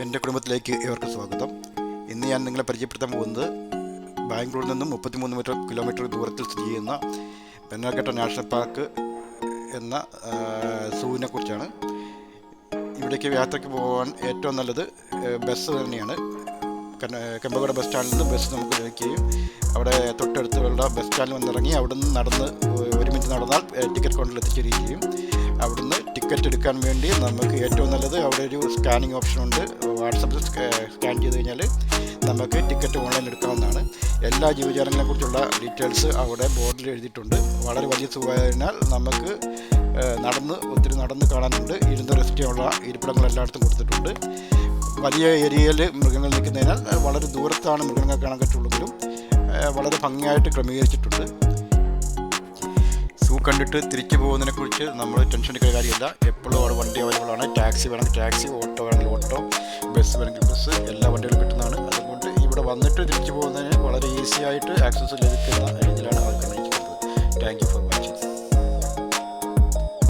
എൻ്റെ കുടുംബത്തിലേക്ക് ഇവർക്ക് സ്വാഗതം. ഇന്ന് ഞാൻ നിങ്ങളെ പരിചയപ്പെടുത്താൻ പോകുന്നത് ബാംഗ്ലൂരിൽ നിന്നും 33 കിലോമീറ്റർ ദൂരത്തിൽ സ്ഥിതി ചെയ്യുന്ന ബെന്നാർഘട്ട നാഷണൽ പാർക്ക് എന്ന സൂവിനെ കുറിച്ചാണ്. ഇവിടേക്ക് യാത്രയ്ക്ക് പോകാൻ ഏറ്റവും നല്ലത് ബസ് തന്നെയാണ്. കെമ്പഗോഡ ബസ് സ്റ്റാൻഡിൽ നിന്ന് ബസ് നമുക്ക് ലഭിക്കുകയും അവിടെ തൊട്ടടുത്തുള്ള ബസ് സ്റ്റാൻഡിൽ വന്നിറങ്ങി അവിടെ നിന്ന് നടന്ന് 1 മിനിറ്റ് നടന്നാൽ ടിക്കറ്റ് കൗണ്ടറിൽ എത്തിച്ചേരുകയും ചെയ്യും. അവിടുന്ന് ടിക്കറ്റ് എടുക്കാൻ വേണ്ടി നമുക്ക് ഏറ്റവും നല്ലത് അവിടെ ഒരു സ്കാനിങ് ഓപ്ഷൻ ഉണ്ട്. വാട്സപ്പിൽ സ്കാൻ ചെയ്ത് കഴിഞ്ഞാൽ നമുക്ക് ടിക്കറ്റ് ഓൺലൈൻ എടുക്കാവുന്നതാണ്. എല്ലാ ജീവജാലങ്ങളെക്കുറിച്ചുള്ള ഡീറ്റെയിൽസ് അവിടെ ബോർഡിൽ എഴുതിയിട്ടുണ്ട്. വളരെ വലിയ സുഖമായതിനാൽ നമുക്ക് ഒത്തിരി നടന്ന് കാണാനുണ്ട്. ഇരുന്ന് റെസ്റ്റ് ചെയ്യാനുള്ള ഇരിപ്പിടങ്ങൾ എല്ലായിടത്തും കൊടുത്തിട്ടുണ്ട്. വലിയ ഏരിയയിൽ മൃഗങ്ങൾ നിൽക്കുന്നതിനാൽ വളരെ ദൂരത്താണ് മൃഗങ്ങൾ കാണാൻ പറ്റുള്ളെങ്കിലും വളരെ ഭംഗിയായിട്ട് ക്രമീകരിച്ചിട്ടുണ്ട്. സൂ കണ്ടിട്ട് തിരിച്ചു പോകുന്നതിനെക്കുറിച്ച് നമ്മൾ ടെൻഷൻ എടുക്കുന്ന കാര്യമില്ല. എപ്പോഴും അവിടെ വണ്ടി അവൈലബിൾ ആണ്. ടാക്സി വേണമെങ്കിൽ ടാക്സി, ഓട്ടോ വേണമെങ്കിൽ ഓട്ടോ, ബസ് വേണമെങ്കിൽ ബസ്, എല്ലാ വണ്ടികളും കിട്ടുന്നതാണ്. അതുകൊണ്ട് ഇവിടെ വന്നിട്ട് തിരിച്ചു പോകുന്നതിന് വളരെ ഈസി ആയിട്ട് ആക്സസ് ലഭിക്കുന്ന രീതിയിലാണ് അവർ ക്രമീകരിച്ചിട്ടുള്ളത്. Thank you four